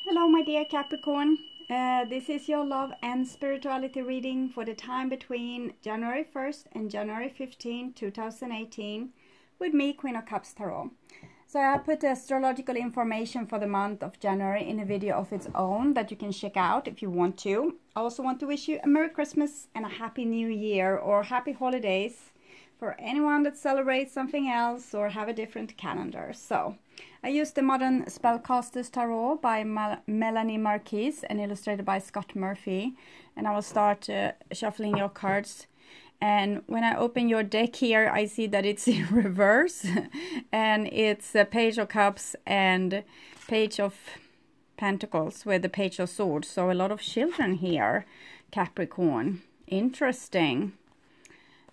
Hello my dear Capricorn, this is your love and spirituality reading for the time between January 1st and January 15, 2018 with me, Queen of Cups Tarot. So I put the astrological information for the month of January in a video of its own that you can check out if you want to. I also want to wish you a Merry Christmas and a Happy New Year or Happy Holidays for anyone that celebrates something else or have a different calendar. So I used the Modern Spellcasters Tarot by Melanie Marquise and illustrated by Scott Murphy. And I will start shuffling your cards. And when I open your deck here, I see that it's in reverse. And it's a Page of Cups and Page of Pentacles with the Page of Swords. So a lot of children here, Capricorn. Interesting.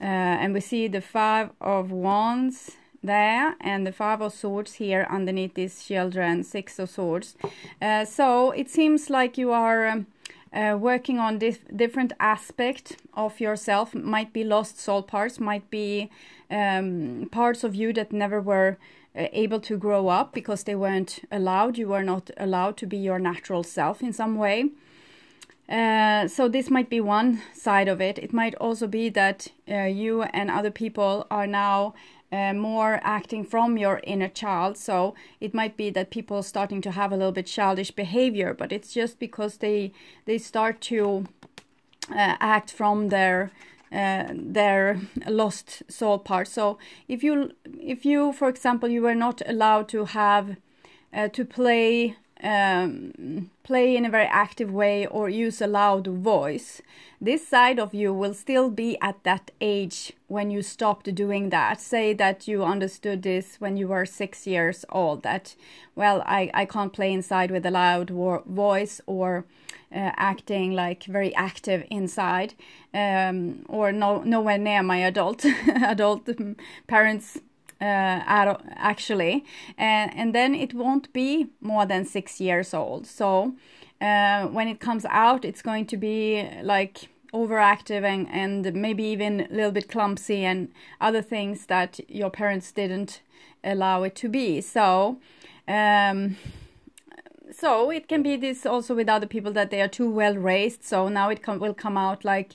And we see the Five of Wands there and the Five of Swords here underneath these children, Six of Swords. So it seems like you are working on different aspect of yourself. Might be lost soul parts, might be parts of you that never were able to grow up because they weren't allowed. You were not allowed to be your natural self in some way. So this might be one side of it. It might also be that you and other people are now more acting from your inner child. So it might be that people are starting to have a little bit childish behavior, but it's just because they start to act from their lost soul part. So if you for example, you were not allowed to have to play in a very active way or use a loud voice, this side of you will still be at that age when you stopped doing that. Say that you understood this when you were 6 years old, that, well, I can't play inside with a loud voice or acting like very active inside, or nowhere near my adult parents actually, and then it won't be more than 6 years old. So when it comes out, it's going to be like overactive and maybe even a little bit clumsy and other things that your parents didn't allow it to be. So so it can be this also with other people, that they are too well raised. So now it will come out like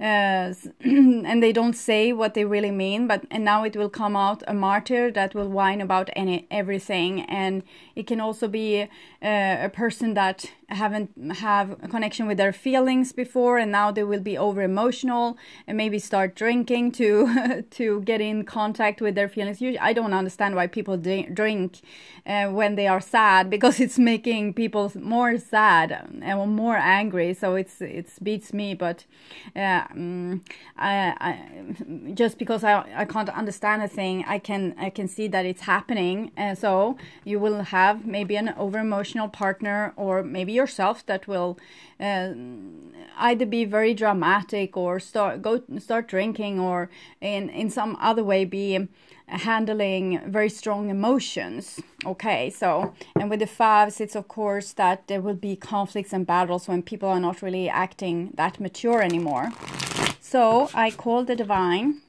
and they don't say what they really mean, and now it will come out a martyr that will whine about everything. And it can also be a person that haven't have a connection with their feelings before, and now they will be over emotional and maybe start drinking to to get in contact with their feelings. I don't understand why people drink when they are sad, because it's making people more sad and more angry. So it beats me, but I just because I can't understand a thing, I can see that it's happening. So you will have maybe an over emotional partner, or maybe yourself, that will either be very dramatic or start drinking, or in some other way be handling very strong emotions. Okay, so, and with the fives, it's of course that there will be conflicts and battles when people are not really acting that mature anymore. So I call the divine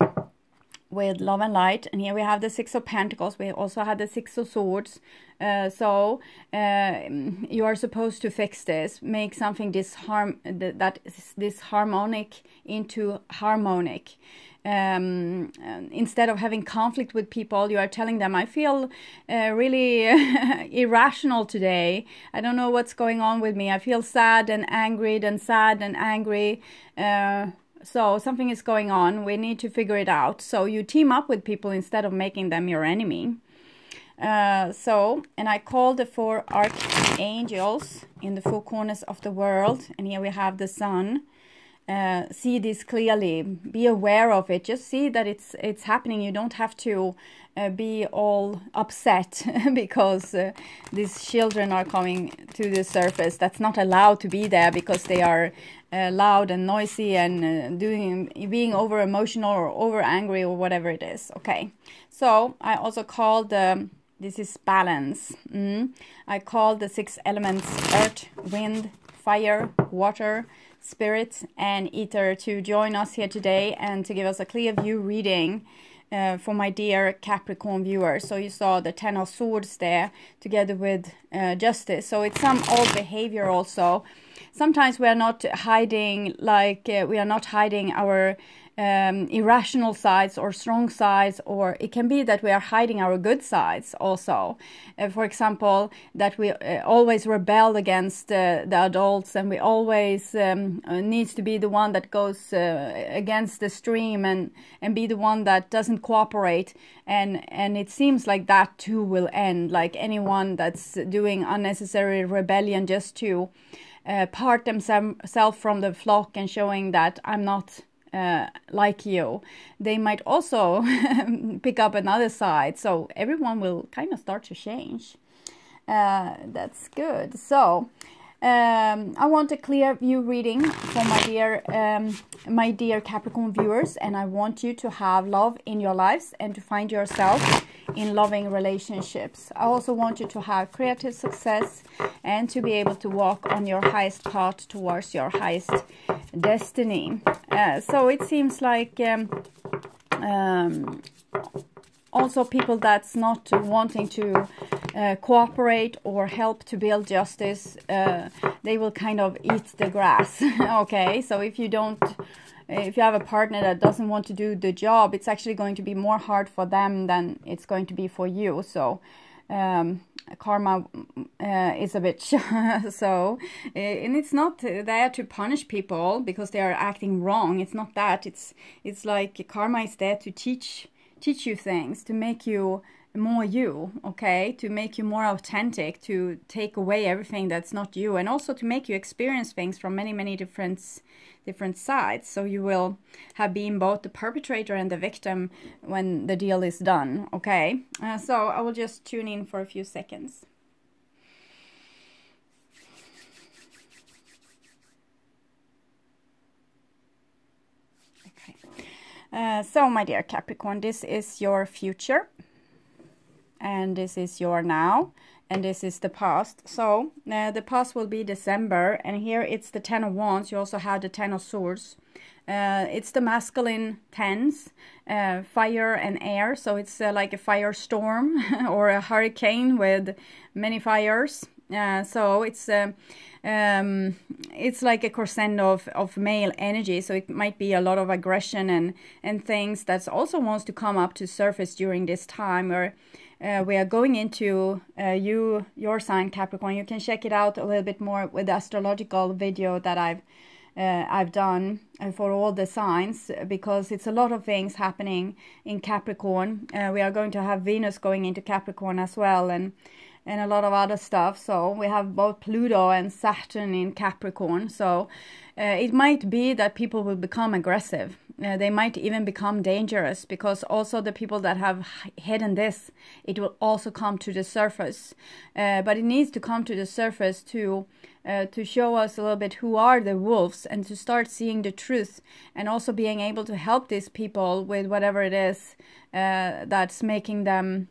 with love and light, and here we have the Six of Pentacles. We also have the Six of Swords. So you are supposed to fix this, make something that is disharmonic into harmonic. Instead of having conflict with people, you are telling them, I feel really irrational today. I don't know what's going on with me. I feel sad and angry, and sad and angry. So something is going on. We need to figure it out. So you team up with people instead of making them your enemy. And I call the 4 archangels in the 4 corners of the world. And here we have the sun. See this clearly. Be aware of it. Just see that it's happening. You don't have to be all upset because these children are coming to the surface. That's not allowed to be there because they are loud and noisy and being over emotional or over angry or whatever it is. Okay, so I also call this is balance. I call the 6 elements: earth, wind, fire, water, spirit and ether to join us here today and to give us a clear view reading for my dear Capricorn viewers. So you saw the Ten of Swords there together with Justice. So it's some old behavior also. Sometimes we are not hiding, like we are not hiding our irrational sides or strong sides, or it can be that we are hiding our good sides also. For example, that we always rebel against the adults, and we always needs to be the one that goes against the stream and be the one that doesn't cooperate, and it seems like that too will end, like anyone that's doing unnecessary rebellion just to part themselves from the flock and showing that I'm not like you, they might also pick up another side. So everyone will kind of start to change. That's good. So I want a clear view reading for my dear Capricorn viewers, and I want you to have love in your lives and to find yourself in loving relationships. I also want you to have creative success and to be able to walk on your highest path towards your highest destiny. So it seems like also people that's not wanting to cooperate or help to build justice, they will kind of eat the grass. Okay, so if you have a partner that doesn't want to do the job, it's actually going to be more hard for them than it's going to be for you. So karma is a bitch. So, and it's not there to punish people because they are acting wrong. It's not that. It's like karma is there to teach you things, to make you more you, okay, to make you more authentic, to take away everything that's not you, and also to make you experience things from many different sides. So you will have been both the perpetrator and the victim when the deal is done. Okay, so I will just tune in for a few seconds. Okay, so my dear Capricorn, this is your future, and this is your now, and this is the past. So the past will be December, and here it's the Ten of Wands. You also have the Ten of Swords. It's the masculine tens, fire and air. So it's like a firestorm or a hurricane with many fires. So it's like a crescendo of male energy. So it might be a lot of aggression and things that also wants to come up to surface during this time, or we are going into your sign, Capricorn. You can check it out a little bit more with the astrological video that I've done for all the signs, because it's a lot of things happening in Capricorn. We are going to have Venus going into Capricorn as well, and a lot of other stuff. So we have both Pluto and Saturn in Capricorn. So it might be that people will become aggressive. They might even become dangerous, because also the people that have hidden this, it will also come to the surface. But it needs to come to the surface to show us a little bit who are the wolves, and to start seeing the truth, and also being able to help these people with whatever it is that's making them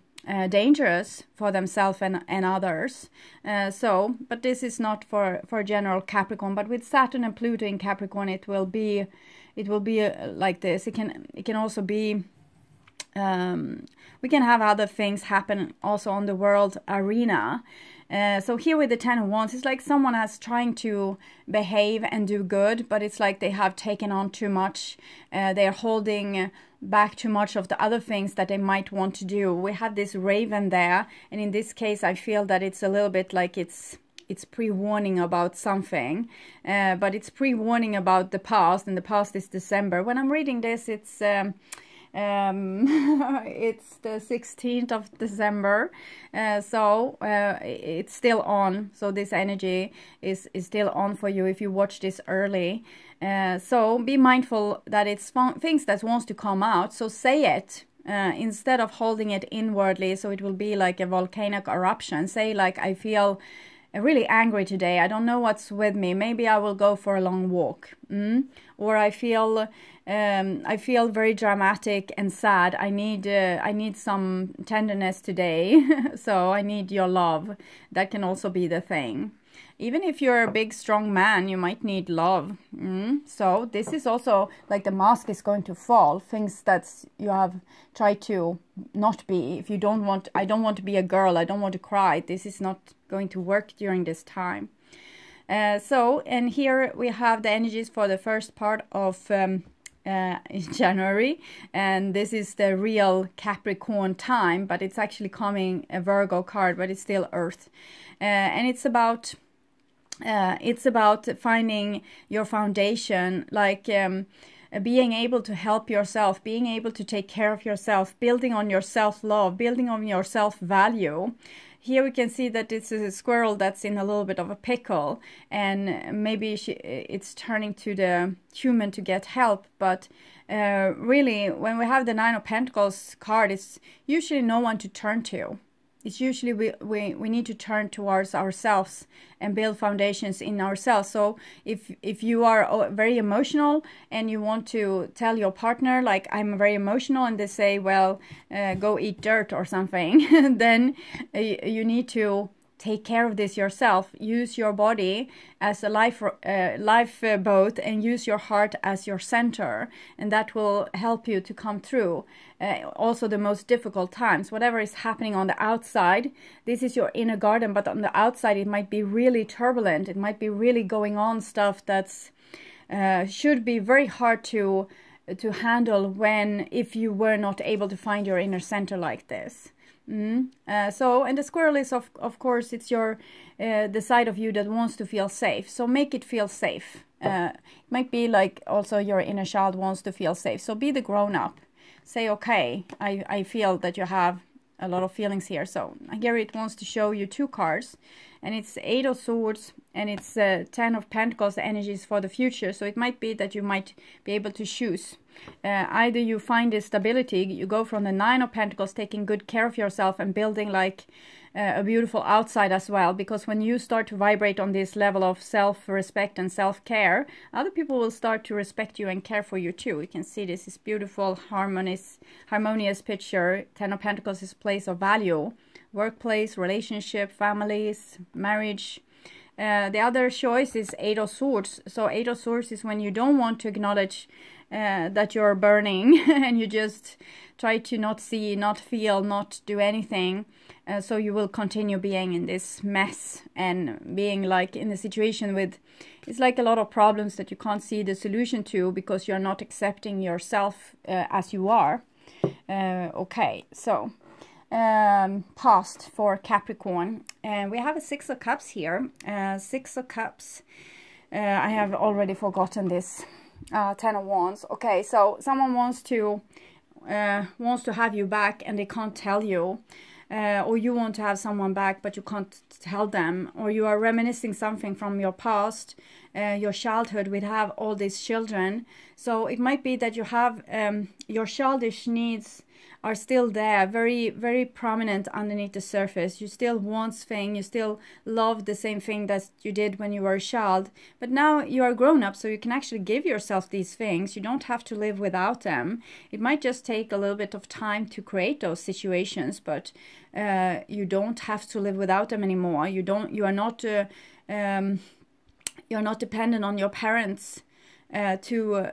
dangerous for themselves and others. But this is not for general Capricorn. But with Saturn and Pluto in Capricorn, it will be like this. It can also be. We can have other things happen also on the world arena. So here with the Ten of Wands, it's like someone has trying to behave and do good, but it's like they have taken on too much. They're holding back too much of the other things that they might want to do. We have this raven there, and in this case I feel that it's a little bit like it's pre-warning about something, but it's pre-warning about the past, and the past is December. When I'm reading this, it's it's the 16th of December, so it's still on. So this energy is still on for you if you watch this early. So be mindful that it's things that wants to come out. So say it instead of holding it inwardly. So it will be like a volcanic eruption. Say like, I feel really angry today. I don't know what's with me. Maybe I will go for a long walk. Or I feel very dramatic and sad. I need some tenderness today. So I need your love. That can also be the thing. Even if you're a big, strong man, you might need love. So this is also like the mask is going to fall. Things that you have tried to not be. If you don't want, I don't want to be a girl, I don't want to cry. This is not going to work during this time. And here we have the energies for the first part of January, and this is the real Capricorn time, but it's actually coming a Virgo card, but it's still Earth, and it's about finding your foundation, like being able to help yourself, being able to take care of yourself, building on your self-love, building on your self-value. Here we can see that this is a squirrel that's in a little bit of a pickle, and maybe it's turning to the human to get help. But really, when we have the Nine of Pentacles card, it's usually no one to turn to. It's usually we need to turn towards ourselves and build foundations in ourselves. So if you are very emotional and you want to tell your partner, like, I'm very emotional, and they say, well, go eat dirt or something, then you need to take care of this yourself. Use your body as a lifeboat and use your heart as your center, and that will help you to come through also the most difficult times. Whatever is happening on the outside, this is your inner garden, but on the outside it might be really turbulent. It might be really going on stuff that's should be very hard to handle if you were not able to find your inner center like this. And the squirrel is of course, it's your the side of you that wants to feel safe, so make it feel safe. It might be like also your inner child wants to feel safe, so be the grown-up. Say, okay, I feel that you have a lot of feelings here. So here it wants to show you two cards, and it's Eight of Swords and it's Ten of Pentacles, energies for the future. So it might be that you might be able to choose. Either you find this stability, you go from the Nine of Pentacles, taking good care of yourself and building like a beautiful outside as well, because when you start to vibrate on this level of self-respect and self-care, other people will start to respect you and care for you too. You can see this is beautiful, harmonious picture. Ten of Pentacles is place of value, workplace, relationship, families, marriage. The other choice is Eight of Swords. So Eight of Swords is when you don't want to acknowledge that you're burning and you just try to not see, not feel, not do anything. So you will continue being in this mess and being like in a situation with, it's like a lot of problems that you can't see the solution to because you're not accepting yourself as you are. Okay, so past for Capricorn, and we have a Six of Cups here. Six of Cups, I have already forgotten this. Ten of Wands. Okay, so someone wants to have you back and they can't tell you, or you want to have someone back but you can't tell them, or you are reminiscing something from your past, your childhood. We have all these children, so it might be that you have your childish needs are still there, very, very prominent underneath the surface. You still want things, you still love the same thing that you did when you were a child, but now you are grown up, so you can actually give yourself these things. You don't have to live without them. It might just take a little bit of time to create those situations, but you don't have to live without them anymore. You are not you're not dependent on your parents to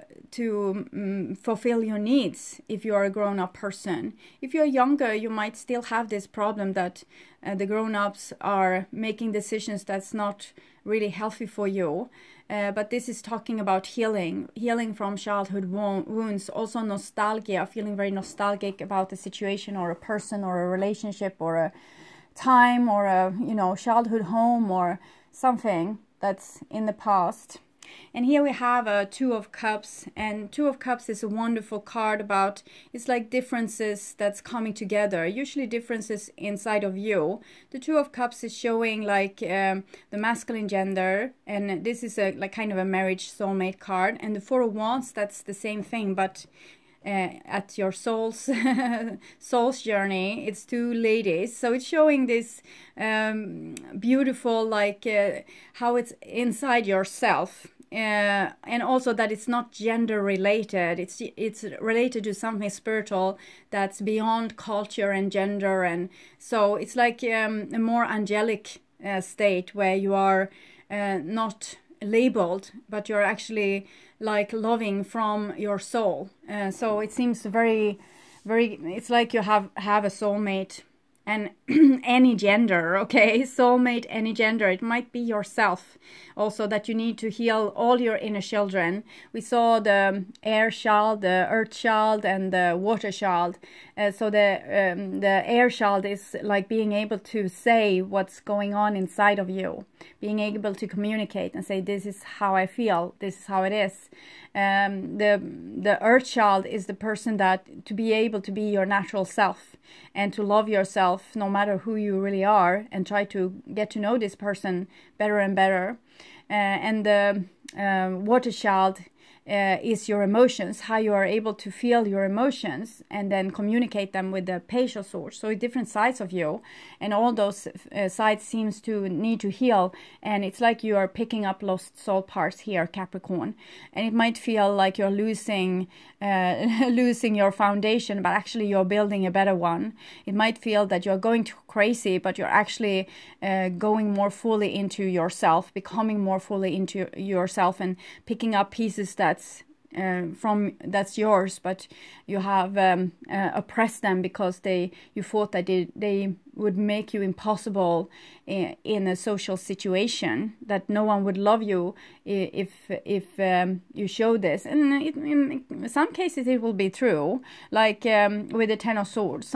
fulfill your needs if you are a grown-up person. If you're younger, you might still have this problem that the grown-ups are making decisions that's not really healthy for you. But this is talking about healing from childhood wounds, also nostalgia, feeling very nostalgic about a situation or a person or a relationship or a time or a childhood home or something that's in the past. And here we have a Two of Cups, and Two of Cups is a wonderful card about, it's like differences that's coming together, usually differences inside of you. The Two of Cups is showing like the masculine gender, and this is a like kind of a marriage soulmate card. And the Four of Wands, that's the same thing, but at your soul's journey, it's two ladies. So it's showing this beautiful like how it's inside yourself. And also that it's not gender related, it's related to something spiritual that's beyond culture and gender, and so it's like a more angelic state where you are not labeled, but you're actually like loving from your soul. So it seems very, it's like you have a soulmate, and any gender, okay, soulmate, any gender. It might be yourself also, that you need to heal all your inner children. We saw the air child, the earth child, and the water child. So the air child is like being able to say what's going on inside of you, being able to communicate and say, this is how I feel, this is how it is. The earth child is the person that to be able to be your natural self and to love yourself no matter who you really are, and try to get to know this person better and better. And the water child is your emotions, how you are able to feel your emotions and then communicate them with the page of swords. So different sides of you, and all those sides seems to need to heal, and it's like you are picking up lost soul parts here, Capricorn, and it might feel like you're losing your foundation, but actually you're building a better one. It might feel that you're going too crazy, but you're actually going more fully into yourself, becoming more fully into yourself, and picking up pieces that's yours, but you have oppressed them because you thought that they would make you impossible in a social situation, that no one would love you if you show this. And in some cases it will be true, like with the Ten of Swords.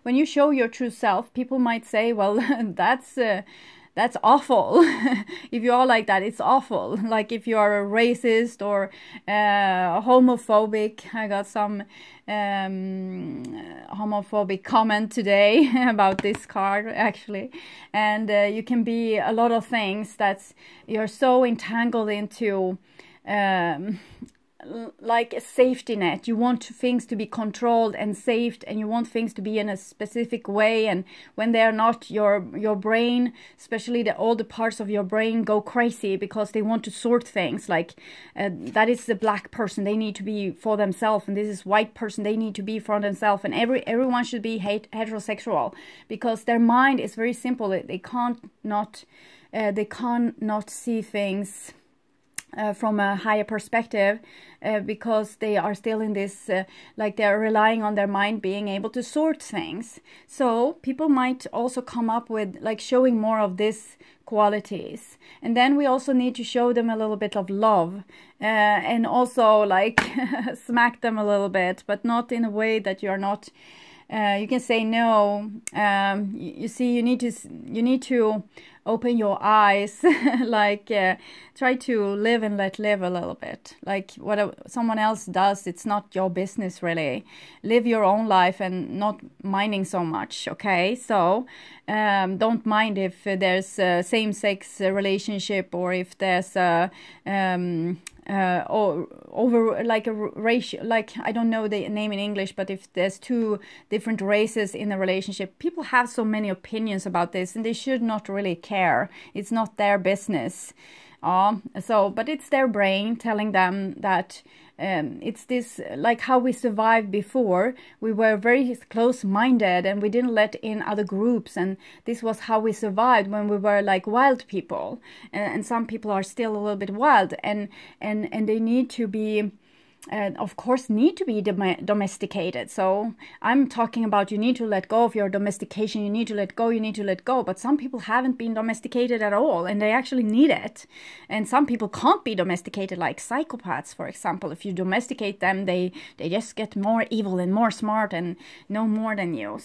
When you show your true self, people might say, well, that's awful. If you are like that, it's awful. Like if you are a racist or homophobic. I got some homophobic comment today about this card, actually. And you can be a lot of things that you're so entangled into, like a safety net. You want things to be controlled and saved, and you want things to be in a specific way, and when they are not, your brain, especially the older parts of your brain, go crazy because they want to sort things like that is the black person, they need to be for themselves, and this is white person, they need to be for themselves, and everyone should be heterosexual, because their mind is very simple. They can't not see things from a higher perspective, because they are still in this, like they're relying on their mind being able to sort things. So people might also come up with like showing more of these qualities, and then we also need to show them a little bit of love, and also like smack them a little bit, but not in a way that you're not you can say no. You see, you need to open your eyes, like try to live and let live a little bit. Like what someone else does, it's not your business really. Live your own life and not minding so much, okay? So don't mind if there's a same-sex relationship, or if there's a or over like a ratio, like I don't know the name in English, but if there's two different races in a relationship, people have so many opinions about this, and they should not really care. It's not their business. But it's their brain telling them that it's this, like how we survived before. We were very close-minded and we didn't let in other groups, and this was how we survived when we were like wild people. And some people are still a little bit wild, and they need to be, of course, need to be domesticated. So I'm talking about you need to let go of your domestication. You need to let go. But some people haven't been domesticated at all, and they actually need it. And some people can't be domesticated, like psychopaths, for example. If you domesticate them, they just get more evil and more smart and know more than you.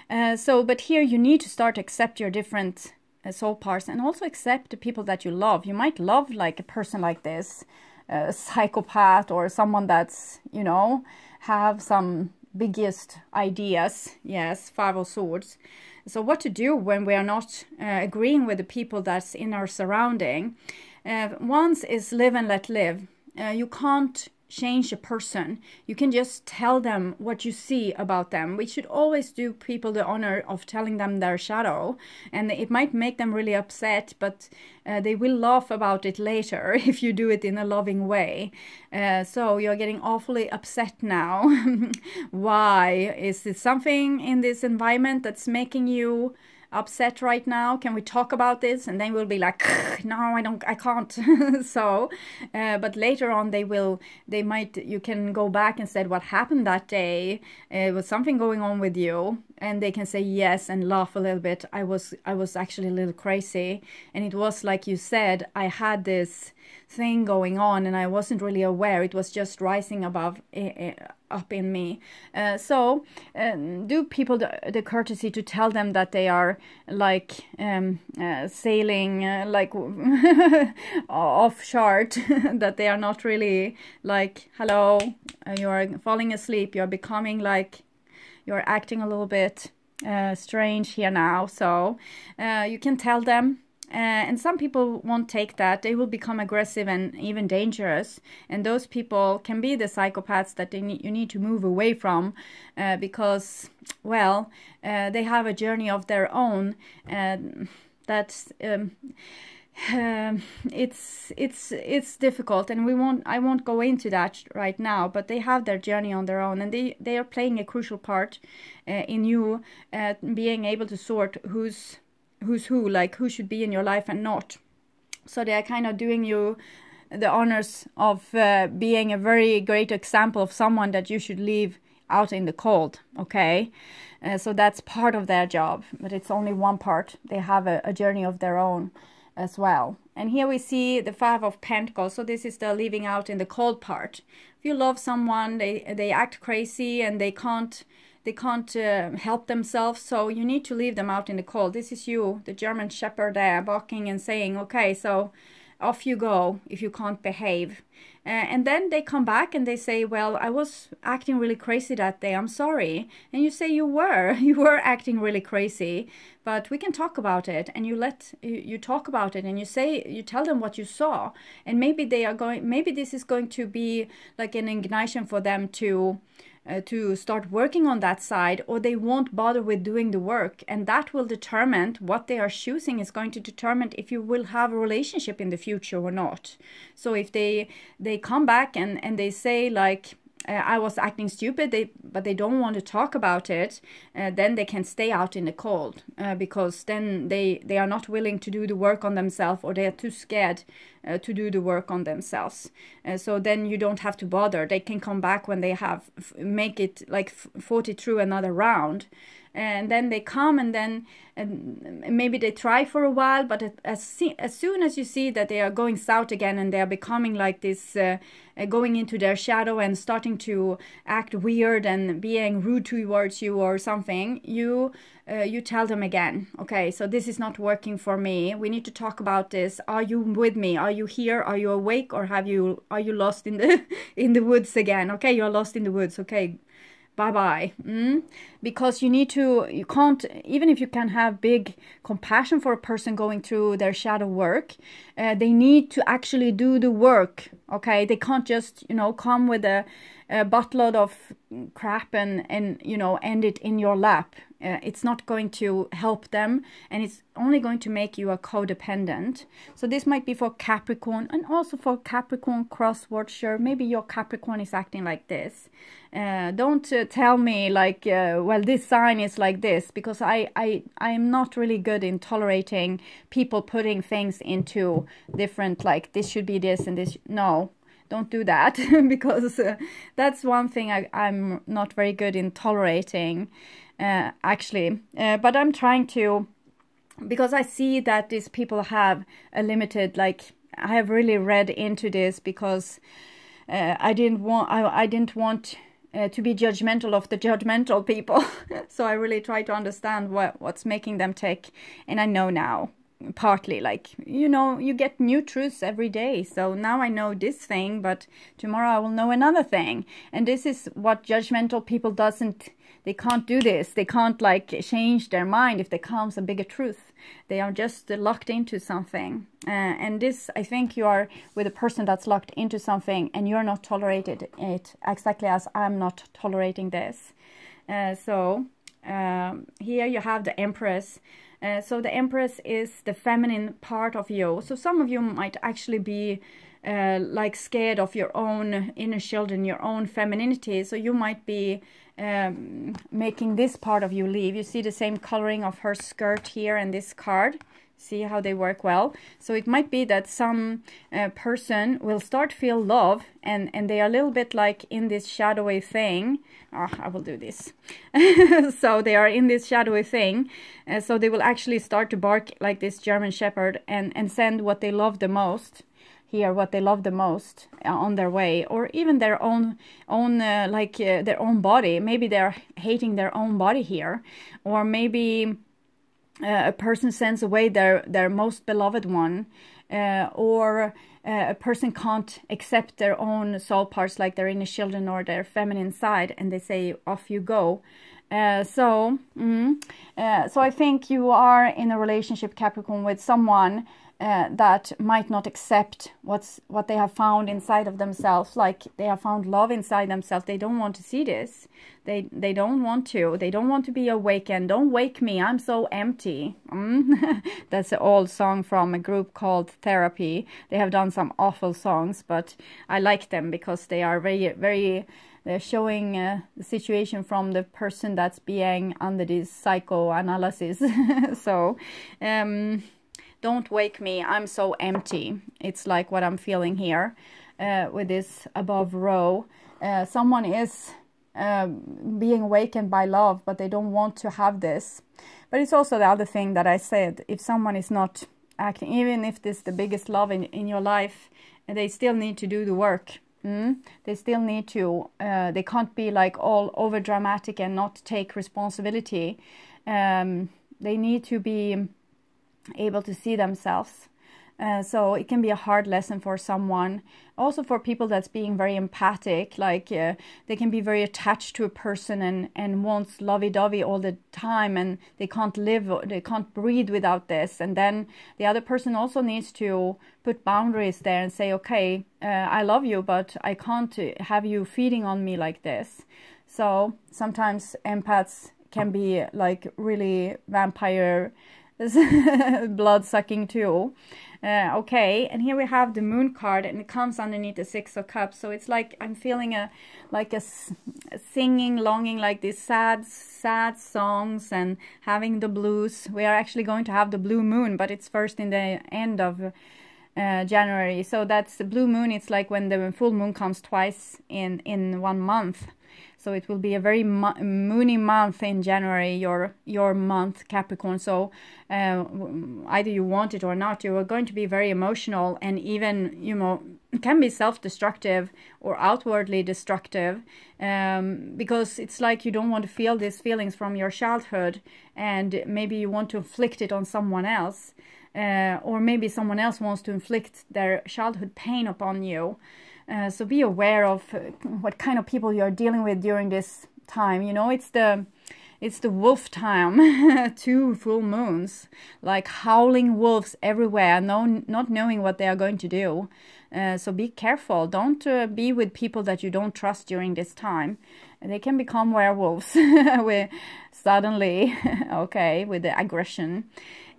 But here you need to start to accept your different soul parts, and also accept the people that you love. You might love like a person like this, a psychopath, or someone that's, you know, have some biggest ideas. Yes, Five of Swords. So what to do when we are not agreeing with the people that's in our surrounding? Once is live and let live. You can't change a person. You can just tell them what you see about them. We should always do people the honor of telling them their shadow, and it might make them really upset, but they will laugh about it later if you do it in a loving way. So you're getting awfully upset now. Why? Is it something in this environment that's making you upset right now? Can we talk about this? And they will be like, no, I can't. So, but later on you can go back and say what happened that day. Was something going on with you? And they can say yes and laugh a little bit. I was actually a little crazy. And it was like you said, I had this thing going on and I wasn't really aware. It was just rising above up in me. So do people the courtesy to tell them that they are like sailing like off chart, that they are not really like, hello, you are falling asleep, you're becoming like, you're acting a little bit strange here now. So you can tell them. And some people won't take that. They will become aggressive and even dangerous. And those people can be the psychopaths that you need to move away from because, well, they have a journey of their own. That's it's difficult, and I won't go into that right now. But they have their journey on their own, and they are playing a crucial part in you being able to sort who's who, like who should be in your life and not. So they are kind of doing you the honors of being a very great example of someone that you should leave out in the cold, okay? So that's part of their job, but it's only one part. They have a journey of their own as well. And here we see the Five of Pentacles. So this is the leaving out in the cold part. If you love someone, they act crazy and they can't help themselves, so you need to leave them out in the cold. This is you, the German Shepherd there, barking and saying, okay, so off you go if you can't behave. And then they come back and they say, well, I was acting really crazy that day, I'm sorry. And you say you were acting really crazy, but we can talk about it. And you talk about it and you tell them what you saw. And maybe maybe this is going to be like an ignition for them to start working on that side, or they won't bother with doing the work, and that will determine what they are choosing is going to determine if you will have a relationship in the future or not. So if they come back and they say like, I was acting stupid, but they don't want to talk about it, then they can stay out in the cold because then they are not willing to do the work on themselves, or they are too scared to do the work on themselves. So then you don't have to bother. They can come back when they have make it like 40 through another round. And then they come and then maybe they try for a while, but as soon as you see that they are going south again and they are becoming like this, going into their shadow and starting to act weird and being rude towards you or something, you tell them again, okay, so this is not working for me. We need to talk about this. Are you with me? Are you here? Are you awake? Or are you lost in the in the woods again? Okay, you're lost in the woods. Okay. Bye-bye. Because you can't, even if you can have big compassion for a person going through their shadow work, they need to actually do the work, okay? They can't just, come with a buttload of crap and end it in your lap. It's not going to help them, and it's only going to make you a codependent. So this might be for Capricorn, and also for Capricorn cross-watcher. Maybe your Capricorn is acting like this. Don't tell me like, well, this sign is like this, because I am not really good in tolerating people putting things into different, like this should be this and this. No. Don't do that because that's one thing I'm not very good in tolerating, actually. But I'm trying to, because I see that these people have a limited, like, I have really read into this because I didn't want to be judgmental of the judgmental people. So I really try to understand what's making them tick. And I know now. Partly, like, you get new truths every day. So now I know this thing, but tomorrow I will know another thing. And this is what judgmental people they can't do this. They can't like change their mind if there comes a bigger truth. They are just locked into something. And this, I think you are with a person that's locked into something and you're not tolerated it exactly as I'm not tolerating this. So here you have the Empress. So the Empress is the feminine part of you. So some of you might actually be like scared of your own inner children, your own femininity. So you might be making this part of you leave. You see the same coloring of her skirt here and this card. See how they work well. So it might be that some person will start feel love, and they are a little bit like in this shadowy thing. I will do this. So they are in this shadowy thing. So they will actually start to bark like this German Shepherd and send what they love the most here, what they love the most on their way, or even their own their own body. Maybe they're hating their own body here, or maybe a person sends away their most beloved one, or a person can't accept their own soul parts, like their inner children or their feminine side, and they say, off you go. So I think you are in a relationship, Capricorn, with someone that might not accept what they have found inside of themselves. Like they have found love inside themselves. They don't want to see this. They don't want to. They don't want to be awakened. Don't wake me. I'm so empty. That's an old song from a group called Therapy. They have done some awful songs, but I like them because they are very, very... They're showing the situation from the person that's being under this psychoanalysis. So, don't wake me, I'm so empty. It's like what I'm feeling here with this above row. Someone is being awakened by love, but they don't want to have this. But it's also the other thing that I said. If someone is not acting, even if this is the biggest love in your life, they still need to do the work. They still need to, they can't be like all over dramatic and not take responsibility. They need to be able to see themselves. So it can be a hard lesson for someone. Also for people that's being very empathic, like they can be very attached to a person and wants lovey-dovey all the time, and they can't breathe without this. And then the other person also needs to put boundaries there and say, okay, I love you, but I can't have you feeding on me like this. So sometimes empaths can be like really vampire blood-sucking too. Okay, and here we have the Moon card, and it comes underneath the Six of Cups. So it's like I'm feeling a singing, longing, like these sad songs and having the blues. We are actually going to have the blue moon, but it's first in the end of January. So that's the blue moon. It's like when the full moon comes twice in 1 month. So it will be a very moony month in January, your month, Capricorn. So either you want it or not, you are going to be very emotional, and even, you know, can be self-destructive or outwardly destructive, because it's like you don't want to feel these feelings from your childhood, and maybe you want to inflict it on someone else, or maybe someone else wants to inflict their childhood pain upon you. So be aware of what kind of people you're dealing with during this time. You know, it's the wolf time. 2 full moons, like howling wolves everywhere, not knowing what they are going to do. So be careful. Don't be with people that you don't trust during this time. They can become werewolves suddenly, okay, with the aggression.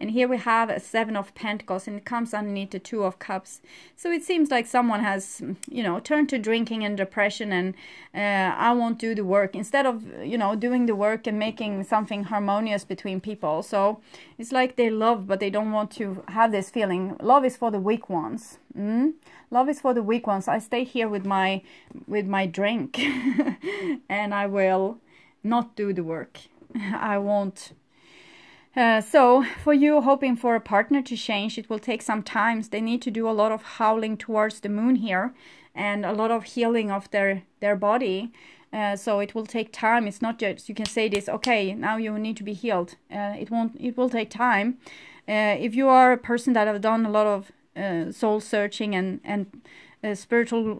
And here we have a 7 of Pentacles, and it comes underneath the 2 of Cups. So it seems like someone has, you know, turned to drinking and depression, and I won't do the work, instead of, you know, doing the work and making something harmonious between people. So it's like they love, but they don't want to have this feeling. Love is for the weak ones. Love is for the weak ones. I stay here with my drink and I will not do the work. I won't. So for you hoping for a partner to change, it will take some time. They need to do a lot of howling towards the moon here, and a lot of healing of their body. So it will take time. It's not just you can say this, okay, now you need to be healed. It will take time. If you are a person that have done a lot of soul searching and spiritual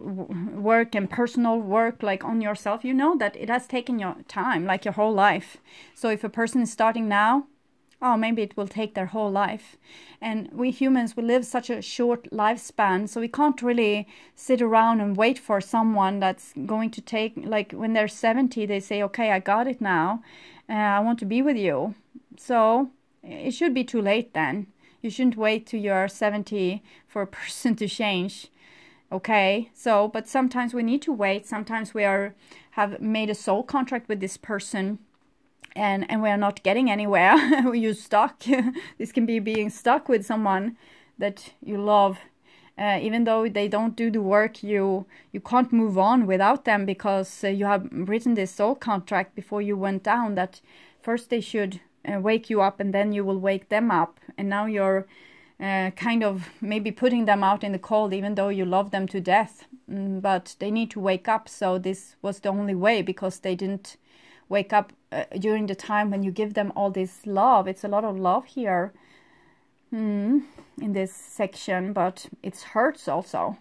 work and personal work, like on yourself, you know that it has taken your time, like your whole life. So if a person is starting now, oh, maybe it will take their whole life. And we humans, we live such a short lifespan, so we can't really sit around and wait for someone that's going to take, like when they're 70, they say, okay, I got it now, I want to be with you. So it should be too late then. You shouldn't wait till you're 70 for a person to change. Okay, so, but sometimes we need to wait. Sometimes we have made a soul contract with this person, and we are not getting anywhere. You're stuck. This can be being stuck with someone that you love. Even though they don't do the work, you can't move on without them, because you have written this soul contract before you went down that first they should wake you up, and then you will wake them up. And now you're kind of maybe putting them out in the cold, even though you love them to death. But they need to wake up. So this was the only way, because they didn't wake up during the time when you give them all this love. It's a lot of love here in this section, but it hurts also.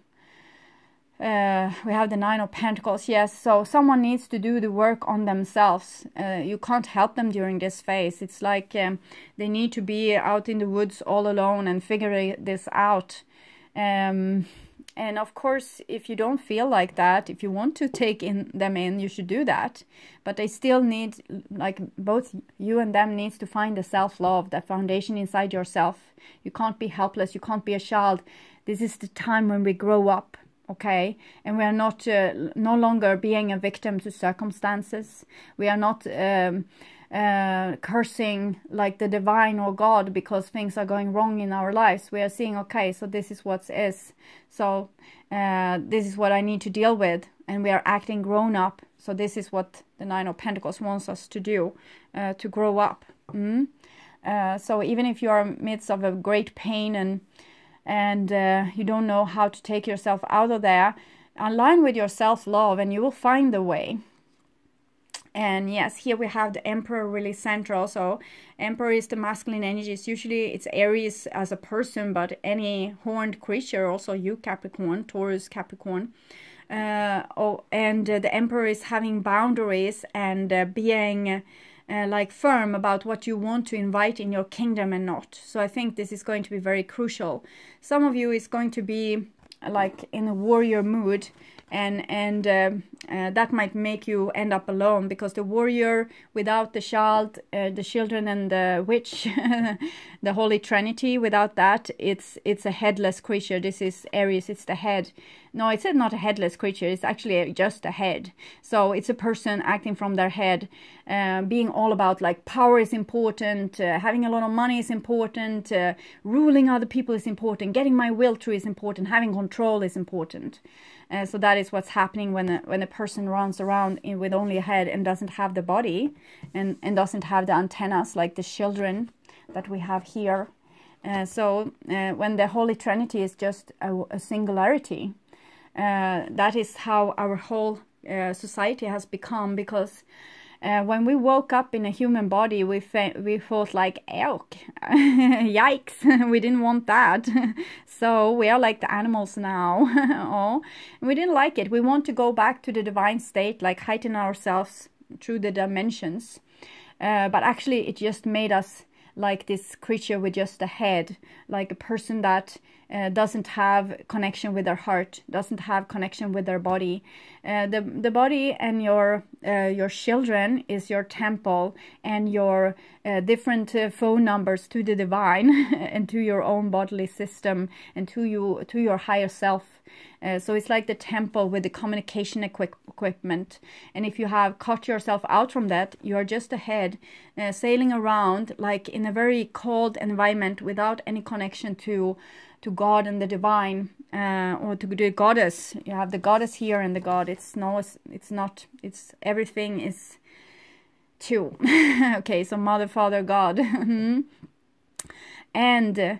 We have the Nine of Pentacles. Yes, so someone needs to do the work on themselves. You can't help them during this phase. It's like they need to be out in the woods all alone and figure this out. And of course, if you don't feel like that, if you want to take them in, you should do that. But they still need, like both you and them needs to find the self-love, that foundation inside yourself. You can't be helpless. You can't be a child. This is the time when we grow up. Okay, and we are not no longer being a victim to circumstances. We are not cursing like the divine or God because things are going wrong in our lives. We are seeing, okay, so this is what is. So this is what I need to deal with, and we are acting grown up. So this is what the Nine of Pentacles wants us to do, to grow up. So even if you are midst of a great pain and you don't know how to take yourself out of there, align with your self-love and you will find the way. And yes, here we have the Emperor really central. So Emperor is the masculine energies. Usually it's Aries as a person, but any horned creature, also you Capricorn, Taurus, Capricorn. And the Emperor is having boundaries and being like firm about what you want to invite in your kingdom and not. So I think this is going to be very crucial. Some of you is going to be like in a warrior mood, and that might make you end up alone, because the warrior without the child, the children and the witch, the Holy Trinity, without that, it's a headless creature. This is Aries, it's the head. No, it's not a headless creature, it's actually just a head. So it's a person acting from their head, being all about like power is important, having a lot of money is important, ruling other people is important, getting my will through is important, having control is important. So that is what's happening when a person runs around with only a head and doesn't have the body and doesn't have the antennas like the children that we have here. So when the Holy Trinity is just a singularity, that is how our whole society has become, because when we woke up in a human body, we thought like, elk, yikes, we didn't want that. So we are like the animals now. Oh, we didn't like it. We want to go back to the divine state, like heighten ourselves through the dimensions. But actually it just made us like this creature with just a head, like a person that doesn't have connection with their heart, doesn't have connection with their body. The body and your children is your temple, and your different phone numbers to the divine and to your own bodily system and to your higher self. So it's like the temple with the communication equipment. And if you have cut yourself out from that, you are just a head sailing around like in a very cold environment without any connection to God and the divine, or to the goddess. You have the goddess here and the God. It's not. It's everything is two. Okay, so Mother, Father, God, and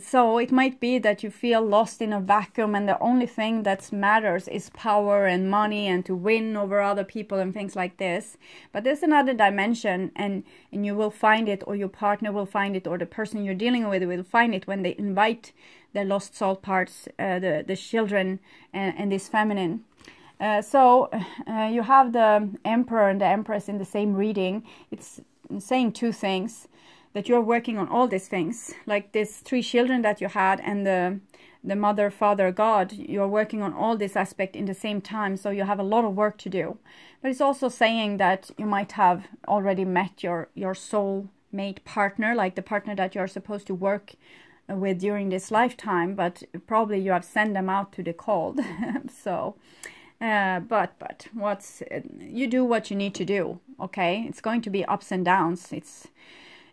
so it might be that you feel lost in a vacuum, and the only thing that matters is power and money and to win over other people and things like this. But there's another dimension, and you will find it, or your partner will find it, or the person you're dealing with will find it when they invite their lost soul parts, the children and this feminine. So you have the Emperor and the Empress in the same reading. It's saying two things: that you're working on all these things, like these 3 children that you had and the Mother, Father, God. You're working on all this aspect in the same time, so you have a lot of work to do. But it's also saying that you might have already met your soul mate partner, like the partner that you're supposed to work with during this lifetime, but probably you have sent them out to the cold. So but you do what you need to do. Okay, it's going to be ups and downs.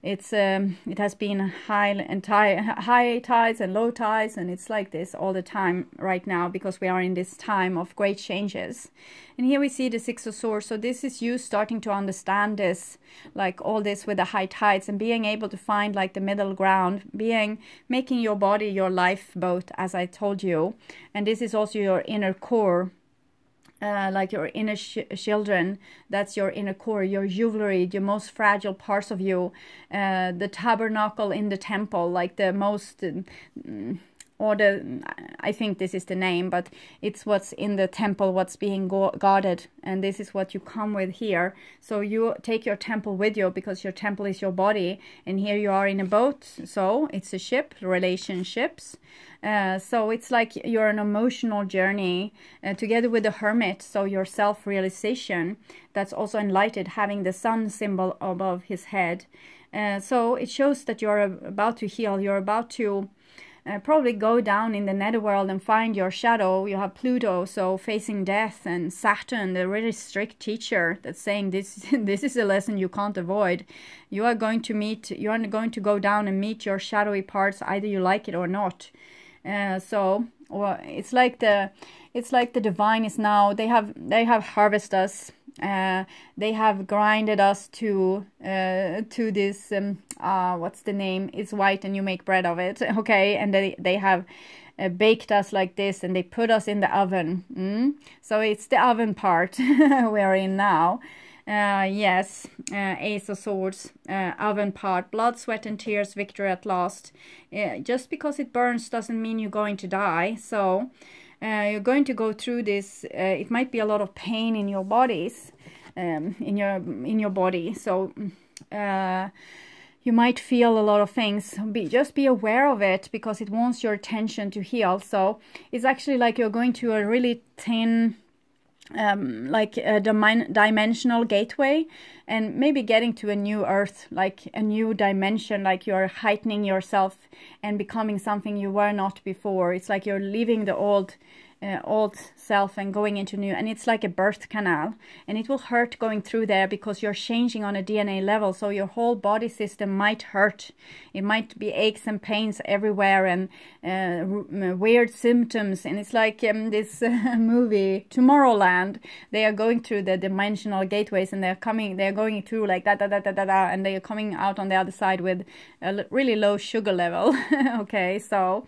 It has been high tides and low tides, and it's like this all the time right now, because we are in this time of great changes. And here we see the Six of Swords. So this is you starting to understand this, like all this with the high tides, and being able to find like the middle ground, making your body your lifeboat, as I told you. And this is also your inner core. Like your inner children, that's your inner core, your jewelry, the most fragile parts of you, the tabernacle in the temple, like the most, I think this is the name, but it's what's in the temple, what's being guarded, and this is what you come with here. So you take your temple with you, because your temple is your body, and here you are in a boat, so it's a ship, relationships. So it's like you're an emotional journey together with the Hermit, so your self-realization, that's also enlightened, having the sun symbol above his head. So it shows that you're about to heal, you're about to probably go down in the netherworld and find your shadow. You have Pluto, so facing death, and Saturn, the really strict teacher, that's saying this is a lesson you can't avoid. You are going to go down and meet your shadowy parts, either you like it or not. It's like the divine is now, they have harvested us, they have grinded us to this what's the name, it's white and you make bread of it, okay, and they have baked us like this, and they put us in the oven. So it's the oven part we're in now. Yes, Ace of Swords, oven part, blood, sweat and tears, victory at last. Just because it burns doesn't mean you're going to die. So you're going to go through this. It might be a lot of pain in your bodies, in your body. So you might feel a lot of things. Just be aware of it, because it wants your attention to heal. So it's actually like you're going to a really thin, like a dimensional gateway, and maybe getting to a new earth, like a new dimension, like you're heightening yourself and becoming something you were not before. It's like you're leaving the old self and going into new, and it's like a birth canal, and it will hurt going through there, because you're changing on a DNA level, so your whole body system might hurt. It might be aches and pains everywhere, and weird symptoms. And it's like this movie Tomorrowland. They are going through the dimensional gateways, and they're going through like da da da da da da, and they are coming out on the other side with a really low sugar level. Okay, so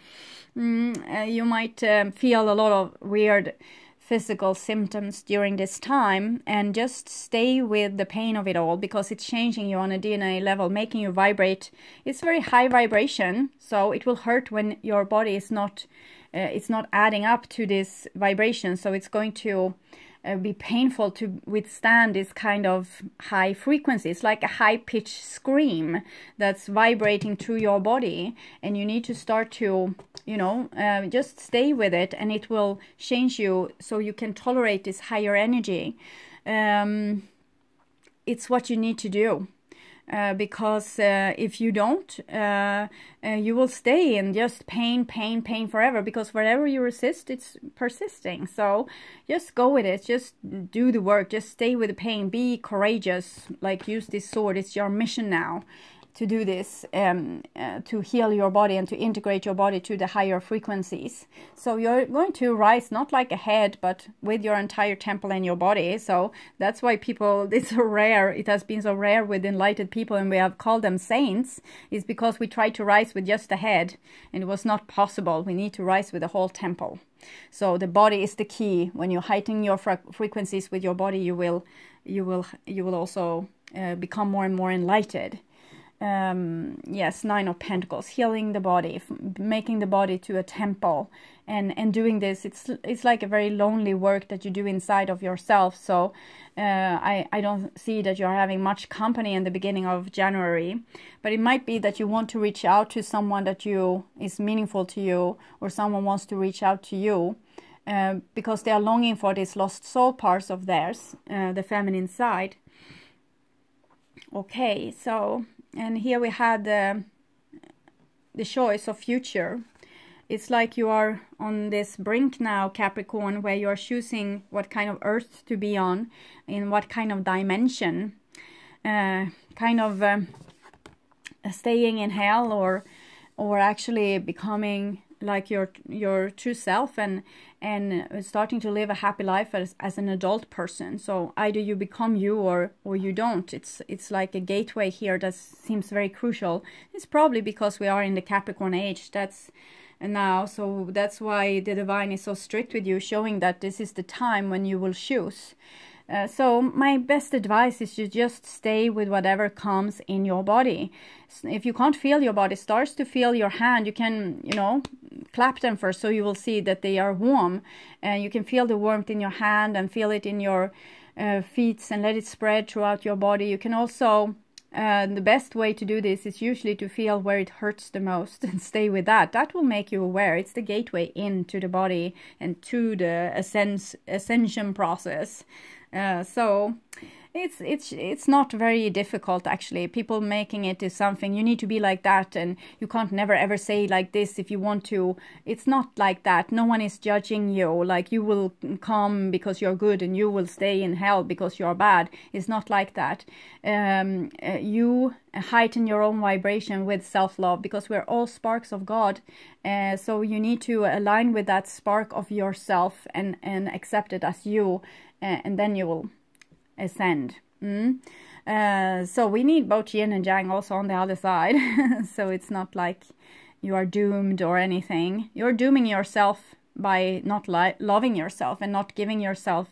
you might feel a lot of weird physical symptoms during this time, and just stay with the pain of it all, because it's changing you on a DNA level, making you vibrate. It's very high vibration, so it will hurt when your body is not it's not adding up to this vibration. So it's going to be painful to withstand this kind of high frequency. It's like a high-pitched scream that's vibrating through your body, and you need to start to, just stay with it, and it will change you so you can tolerate this higher energy. It's what you need to do. Because if you don't, you will stay in just pain forever, because wherever you resist, it's persisting. So just go with it, just do the work, just stay with the pain, be courageous, like use this sword. It's your mission now to do this, to heal your body and to integrate your body to the higher frequencies. So you're going to rise not like a head, but with your entire temple and your body. So that's why it's so rare. It has been so rare with enlightened people, and we have called them saints, is because we tried to rise with just the head, and it was not possible. We need to rise with the whole temple. So the body is the key. When you heighten your frequencies with your body, you will also become more and more enlightened. Yes, Nine of Pentacles, healing the body, making the body to a temple, and doing this, it's like a very lonely work that you do inside of yourself. So I don't see that you're having much company in the beginning of January, but it might be that you want to reach out to someone that is meaningful to you, or someone wants to reach out to you, because they are longing for these lost soul parts of theirs, the feminine side. Okay, so, and here we had the choice of future. It's like you are on this brink now, Capricorn, where you are choosing what kind of earth to be on, in what kind of dimension, staying in hell, or actually becoming like your true self, and starting to live a happy life as an adult person. So either you become you or you don't. It's like a gateway here that seems very crucial. It's probably because we are in the Capricorn age. That's now, so that's why the divine is so strict with you, showing that this is the time when you will choose. So my best advice is to just stay with whatever comes in your body. If you can't feel your body starts to feel your hand, you can, you know, clap them first so you will see that they are warm. And you can feel the warmth in your hand and feel it in your feet and let it spread throughout your body. You can also, the best way to do this is usually to feel where it hurts the most and stay with that. That will make you aware. It's the gateway into the body and to the ascension process. So it's not very difficult, actually. People making it is something you need to be like that, and you can't never ever say like this if you want to. It's not like that. No one is judging you, like you will come because you're good and you will stay in hell because you're bad. It's not like that. You heighten your own vibration with self-love, because we're all sparks of God. So you need to align with that spark of yourself and accept it as you. And then you will ascend. So we need both yin and yang also on the other side. So it's not like you are doomed or anything. You're dooming yourself by not loving yourself and not giving yourself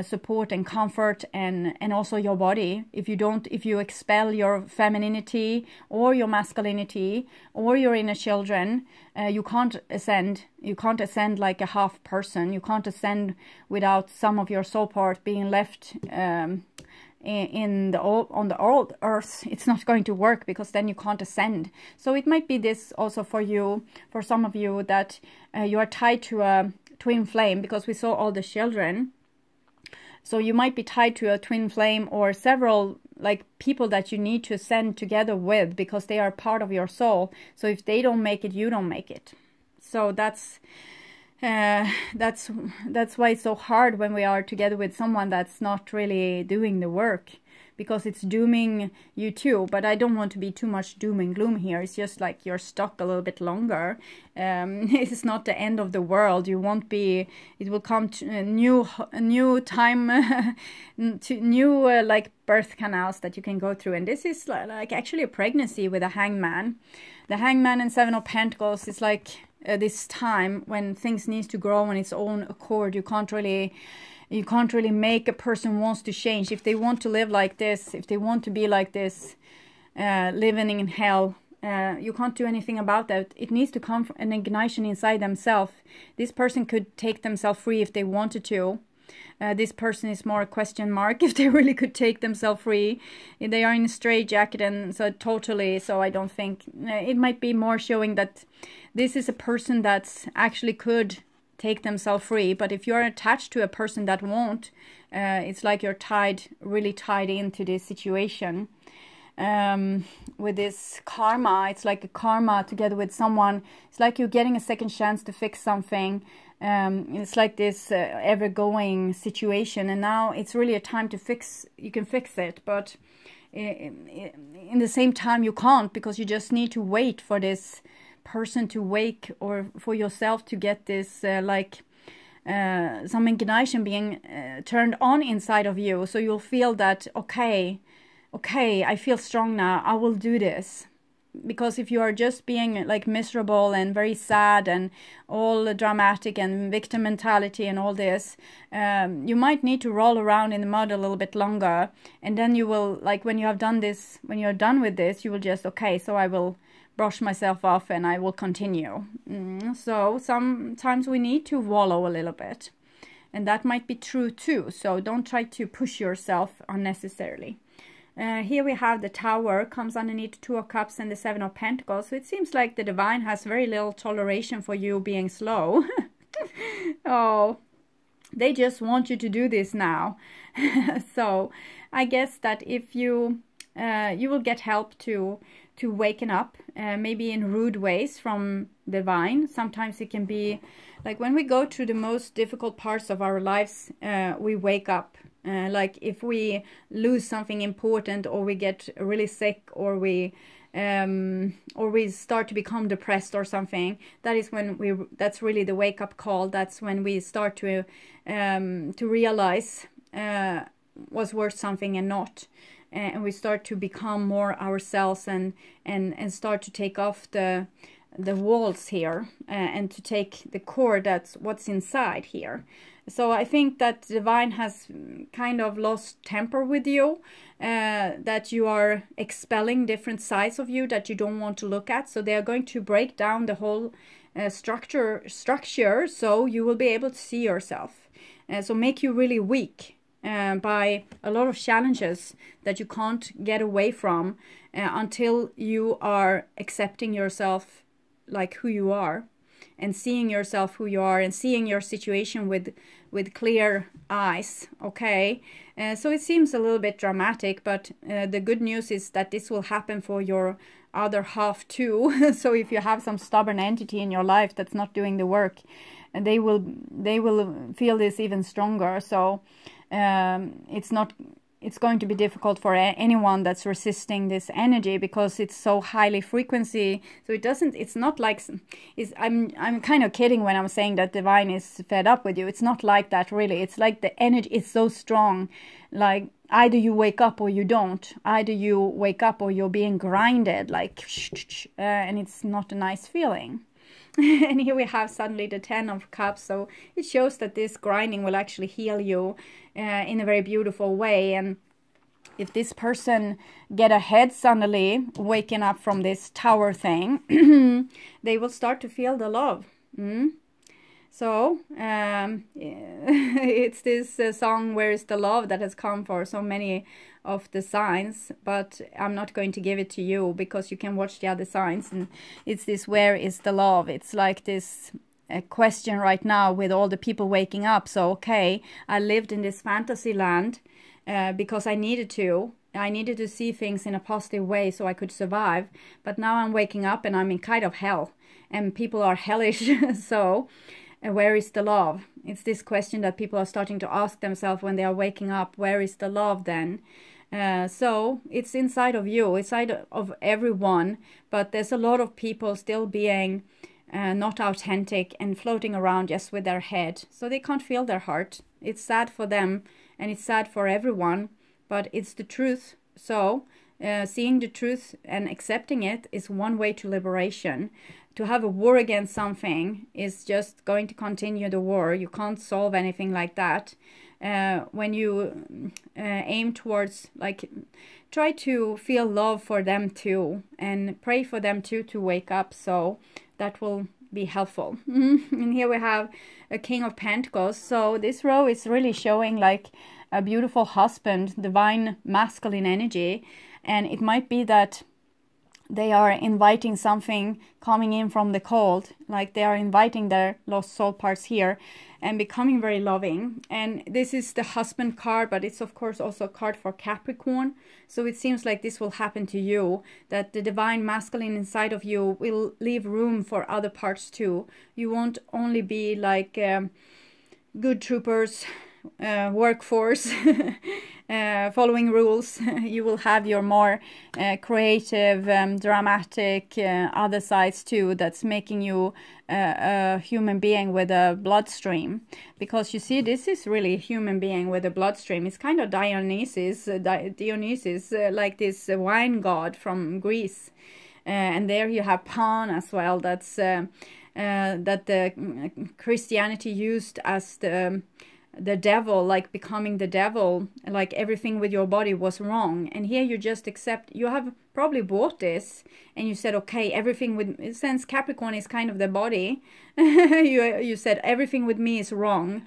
support and comfort, and also your body. If you expel your femininity or your masculinity or your inner children, you can't ascend. You can't ascend like a half person. You can't ascend without some of your soul part being left on the old earth. It's not going to work, because then you can't ascend. So it might be this also for you, for some of you, that you are tied to a twin flame, because we saw all the children. So you might be tied to a twin flame or several like people that you need to ascend together with, because they are part of your soul. So if they don't make it, you don't make it. So that's why it's so hard when we are together with someone that's not really doing the work, because it's dooming you too. But I don't want to be too much doom and gloom here. It's just like you're stuck a little bit longer. It's not the end of the world. You won't be. It will come to a new time, to new like birth canals that you can go through. And this is like actually a pregnancy with a hangman. The hangman and Seven of Pentacles is like this time when things needs to grow on its own accord. You can't really make a person wants to change. If they want to live like this, if they want to be like this, living in hell, you can't do anything about that. It needs to come from an ignition inside themselves. This person could take themselves free if they wanted to. This person is more a question mark if they really could take themselves free. They are in a straitjacket, and so totally. So I don't think it might be more showing that this is a person that actually could take themselves free. But if you're attached to a person that won't, it's like you're really tied into this situation. With this karma, it's like a karma together with someone. It's like you're getting a second chance to fix something. It's like this ever-going situation, and now it's really a time to fix. You can fix it, but in the same time you can't, because you just need to wait for this person to wake, or for yourself to get this some ignition being turned on inside of you. So you'll feel that okay, I feel strong now, I will do this. Because if you are just being like miserable and very sad and all dramatic and victim mentality and all this, you might need to roll around in the mud a little bit longer, and then you will, like when you have done this, when you're done with this, you will just, okay, so I will brush myself off and I will continue. So sometimes we need to wallow a little bit, and that might be true too. So don't try to push yourself unnecessarily. Here we have the Tower, comes underneath the Two of Cups and the Seven of Pentacles. So it seems like the Divine has very little toleration for you being slow. Oh, they just want you to do this now. So I guess that if you will get help to to waking up, maybe in rude ways from divine. Sometimes it can be like when we go through the most difficult parts of our lives, we wake up. Like if we lose something important, or we get really sick, or we start to become depressed or something, that is when that's really the wake-up call. That's when we start to realize was worth something and not, and we start to become more ourselves, and start to take off the walls here, and to take the core, that's what's inside here. So I think that divine has kind of lost temper with you, that you are expelling different sides of you that you don't want to look at. So they are going to break down the whole structure, so you will be able to see yourself. So make you really weak by a lot of challenges that you can't get away from until you are accepting yourself like who you are, and seeing yourself who you are, and seeing your situation with clear eyes. Okay, so it seems a little bit dramatic, but the good news is that this will happen for your other half too. So if you have some stubborn entity in your life that's not doing the work, and they will feel this even stronger. So it's going to be difficult for anyone that's resisting this energy, because it's so highly frequency. So it's not like, I'm kind of kidding when I'm saying that divine is fed up with you. It's not like that really. It's like the energy is so strong, like either you wake up or you don't. Either you wake up or you're being grinded, like and it's not a nice feeling. And here we have suddenly the 10 of Cups, so it shows that this grinding will actually heal you in a very beautiful way. And if this person get ahead suddenly, waking up from this tower thing, they will start to feel the love. So it's this song, Where is the Love, that has come for so many of the signs, but I'm not going to give it to you, because you can watch the other signs. And it's this, where is the love? It's like this question right now with all the people waking up. So okay, I lived in this fantasy land because I needed to see things in a positive way so I could survive, but now I'm waking up and I'm in kind of hell, and people are hellish. So where is the love? It's this question that people are starting to ask themselves when they are waking up. Where is the love then? So it's inside of you, inside of everyone, but there's a lot of people still being not authentic and floating around just with their head, so they can't feel their heart. It's sad for them, and it's sad for everyone, but it's the truth. So seeing the truth and accepting it is one way to liberation. To have a war against something is just going to continue the war. You can't solve anything like that. When you aim towards, like, try to feel love for them too, and pray for them too to wake up, so that will be helpful. And here we have a King of Pentacles. So this row is really showing like a beautiful husband, divine masculine energy, and it might be that they are inviting something coming in from the cold, like they are inviting their lost soul parts here and becoming very loving. And this is the husband card, but it's of course also a card for Capricorn. So it seems like this will happen to you, that the divine masculine inside of you will leave room for other parts too. You won't only be like good troopers, workforce, following rules. You will have your more creative, dramatic other sides too, that's making you a human being with a bloodstream. Because you see, this is really a human being with a bloodstream. It's kind of Dionysus, like this wine god from Greece. And there you have Pan as well. That's that the Christianity used as the devil, like becoming the devil, like everything with your body was wrong. And here you just accept, you have probably bought this and you said, okay, everything with, since Capricorn is kind of the body, you said everything with me is wrong,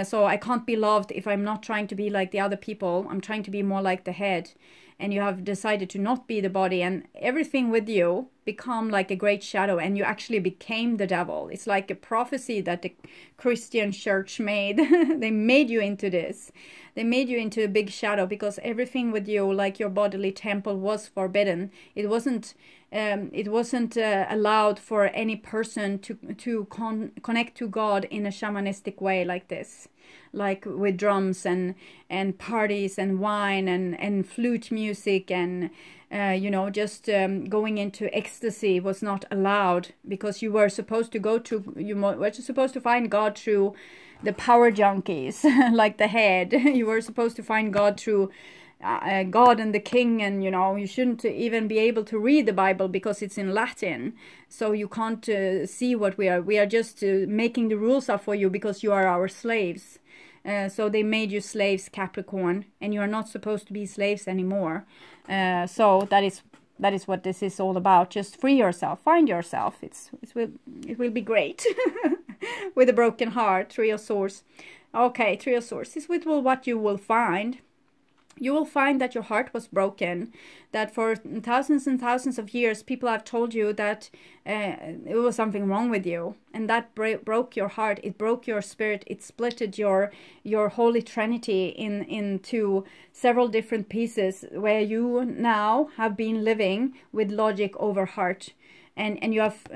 so I can't be loved if I'm not trying to be like the other people. I'm trying to be more like the head. and you have decided to not be the body, and everything with you become like a great shadow, and you actually became the devil. It's like a prophecy that the Christian church made. They made you into this. They made you into a big shadow, because everything with you, like your bodily temple, was forbidden. It wasn't allowed for any person to connect to God in a shamanistic way like this, like with drums and parties and wine and flute music and you know, just going into ecstasy was not allowed, because you were supposed to were supposed to find God through the power junkies, like the head. You were supposed to find God through God and the king, and you know, you shouldn't even be able to read the Bible because it's in Latin, so you can't see what we are just making the rules up for you because you are our slaves. So they made you slaves, Capricorn, and you are not supposed to be slaves anymore. So that is what this is all about. Just free yourself, find yourself. It will be great. With a broken heart. Three of Swords. Okay, Three of Swords. This is what you will find. You will find that your heart was broken, that for thousands and thousands of years people have told you that it was something wrong with you, and that broke your heart. It broke your spirit. It splitted your holy trinity into several different pieces, where you now have been living with logic over heart. And you have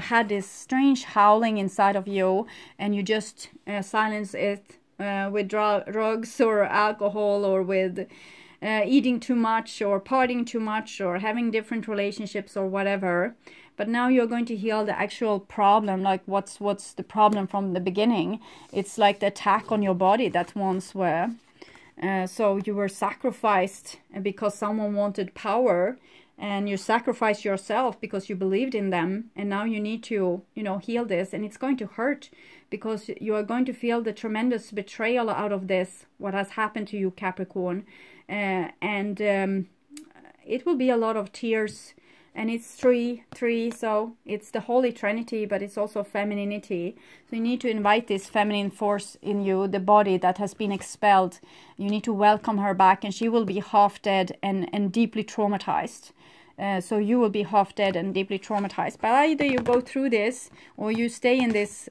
had this strange howling inside of you, and you just silence it with drugs or alcohol, or with eating too much, or partying too much, or having different relationships, or whatever. But now you're going to heal the actual problem. Like what's the problem from the beginning? It's like the attack on your body that once were. So you were sacrificed because someone wanted power, and you sacrificed yourself because you believed in them, and now you need to, you know, heal this, and it's going to hurt, because you are going to feel the tremendous betrayal out of this, what has happened to you, Capricorn, and it will be a lot of tears, and it's three, so it's the Holy Trinity, but it's also femininity. So you need to invite this feminine force in you, the body that has been expelled. You need to welcome her back, and she will be half dead and deeply traumatized. So you will be half dead and deeply traumatized. But either you go through this, or you stay in this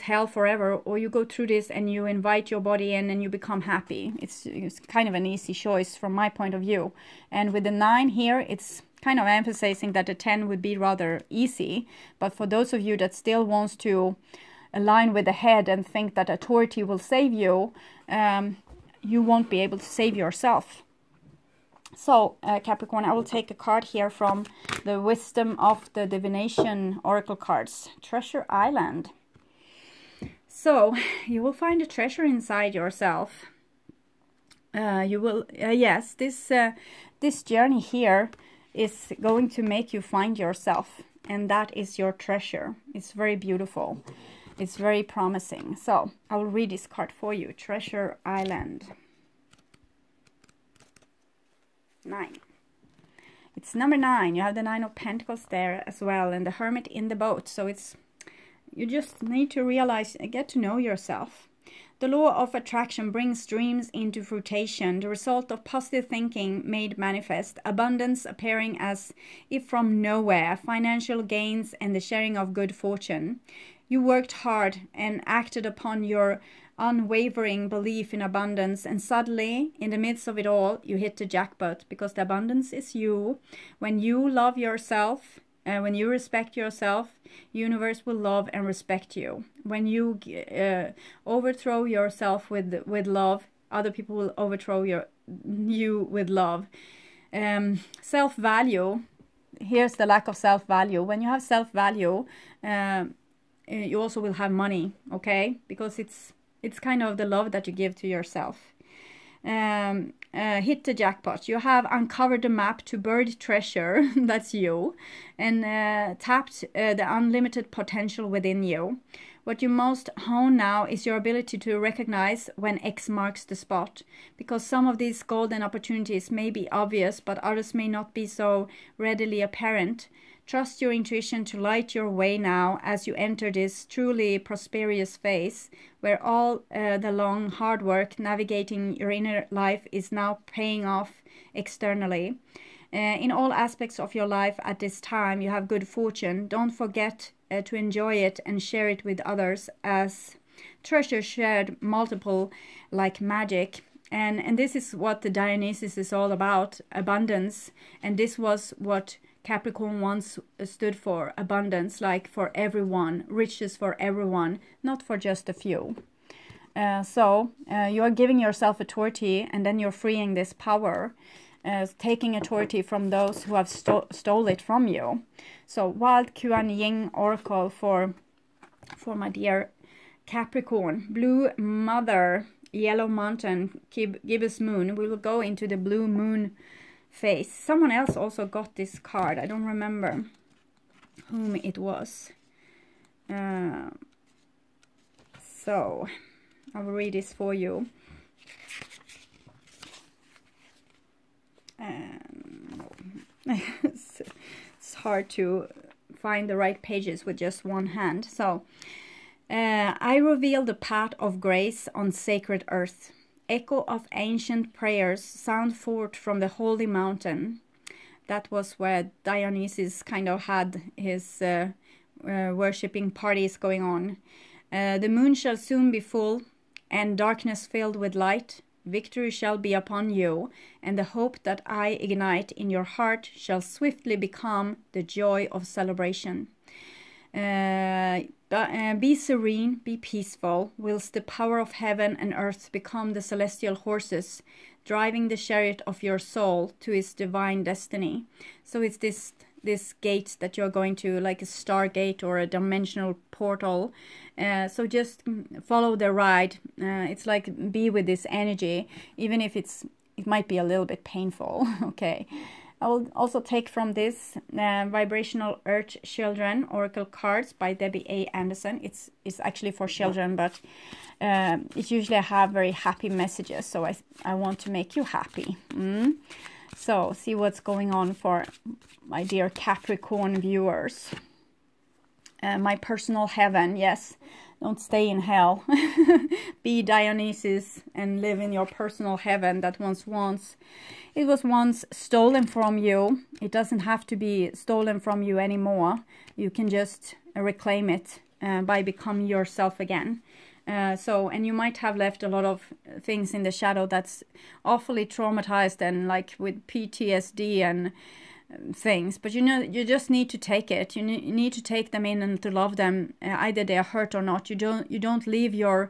hell forever, or you go through this and you invite your body in and you become happy. It's kind of an easy choice from my point of view. And with the 9 here, it's kind of emphasizing that the 10 would be rather easy. But for those of you that still wants to align with the head and think that authority will save you, you won't be able to save yourself. So, Capricorn, I will take a card here from the Wisdom of the Divination Oracle cards. Treasure Island. So, you will find a treasure inside yourself. You will, yes, this journey here is going to make you find yourself. And that is your treasure. It's very beautiful. It's very promising. So, I will read this card for you. Treasure Island. 9. It's number 9. You have the 9 of Pentacles there as well, and the Hermit in the boat. So it's, you just need to realize, get to know yourself. The law of attraction brings dreams into fruition, the result of positive thinking made manifest, abundance appearing as if from nowhere, financial gains and the sharing of good fortune. You worked hard and acted upon your unwavering belief in abundance, and suddenly, in the midst of it all, you hit the jackpot, because the abundance is you. When you love yourself, when you respect yourself, universe will love and respect you. When you overthrow yourself with love, other people will overthrow you with love. Self-value. Here's the lack of self-value. When you have self-value, you also will have money, okay? Because it's kind of the love that you give to yourself. Hit the jackpot. You have uncovered the map to buried treasure, that's you, and tapped the unlimited potential within you. What you most hone now is your ability to recognize when X marks the spot, because some of these golden opportunities may be obvious, but others may not be so readily apparent. Trust your intuition to light your way now as you enter this truly prosperous phase where all the long hard work navigating your inner life is now paying off externally. In all aspects of your life at this time, you have good fortune. Don't forget to enjoy it and share it with others, as treasure shared multiple like magic. And this is what the Dionysus is all about, abundance. And this was what Capricorn once stood for, abundance, like for everyone, riches for everyone, not for just a few. So you are giving yourself authority, and then you're freeing this power, taking authority from those who have stole it from you. So Wild Kuan Yin Oracle for my dear Capricorn. Blue Mother, Yellow Mountain, Gibbous Moon. We will go into the blue moon phase. Someone else also got this card. I don't remember whom it was. So I will read this for you. It's hard to find the right pages with just one hand. So I reveal the path of grace on sacred earth. Echo of ancient prayers sound forth from the holy mountain. That was where Dionysus kind of had his worshipping parties going on. The moon shall soon be full, and darkness filled with light. Victory shall be upon you, and the hope that I ignite in your heart shall swiftly become the joy of celebration. Be serene, be peaceful, whilst the power of heaven and earth become the celestial horses, driving the chariot of your soul to its divine destiny. So it's this gate that you're going to, like a stargate or a dimensional portal. So just follow the ride. It's like be with this energy, even if it might be a little bit painful. Okay. I will also take from this Vibrational Earth Children Oracle cards by Debbie A. Anderson. It's actually for children, but it usually have very happy messages, so I want to make you happy. So see what's going on for my dear Capricorn viewers. My personal heaven, yes. Don't stay in hell. Be Dionysus and live in your personal heaven that it was once stolen from you. It doesn't have to be stolen from you anymore. You can just reclaim it by becoming yourself again. And you might have left a lot of things in the shadow that's awfully traumatized and like with PTSD and things, but you just need to take it. You need to take them in and to love them, either they are hurt or not. You don't leave your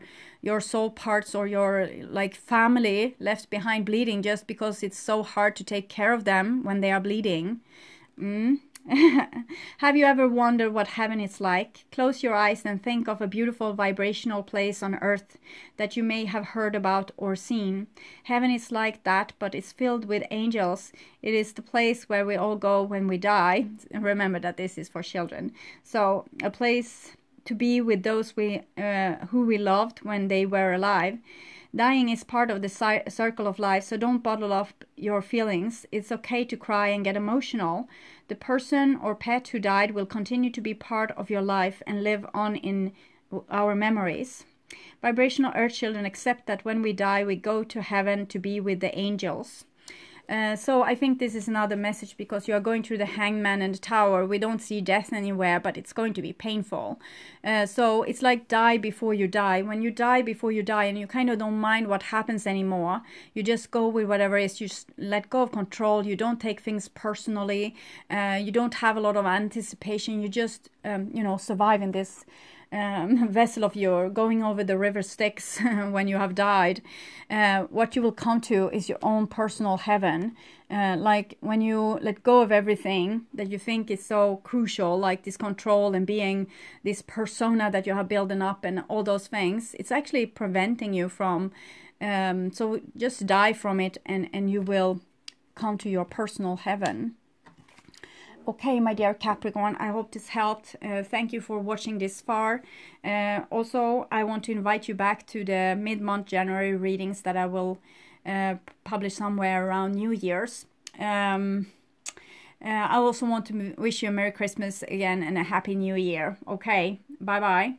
soul parts or your like family left behind bleeding just because it's so hard to take care of them when they are bleeding. Have you ever wondered what heaven is like? Close your eyes and think of a beautiful vibrational place on earth that you may have heard about or seen. Heaven is like that, but it's filled with angels. It is the place where we all go when we die. Remember that this is for children. So a place to be with those who we loved when they were alive. Dying is part of the circle of life, so don't bottle up your feelings. It's okay to cry and get emotional. The person or pet who died will continue to be part of your life and live on in our memories. Vibrational Earth Children accept that when we die, we go to heaven to be with the angels. So I think this is another message, because you are going through the Hangman and the Tower. We don't see death anywhere, but it's going to be painful. So it's like die before you die. When you die before you die and you kind of don't mind what happens anymore, you just go with whatever is. You just let go of control. You don't take things personally. You don't have a lot of anticipation. You just, survive in this vessel of your going over the river Styx when you have died. What you will come to is your own personal heaven. Like when you let go of everything that you think is so crucial, like this control and being this persona that you have building up and all those things, it's actually preventing you from, so just die from it and you will come to your personal heaven. Okay, my dear Capricorn, I hope this helped. Thank you for watching this far. Also, I want to invite you back to the mid-month January readings that I will publish somewhere around New Year's. I also want to wish you a Merry Christmas again and a Happy New Year. Okay, bye-bye.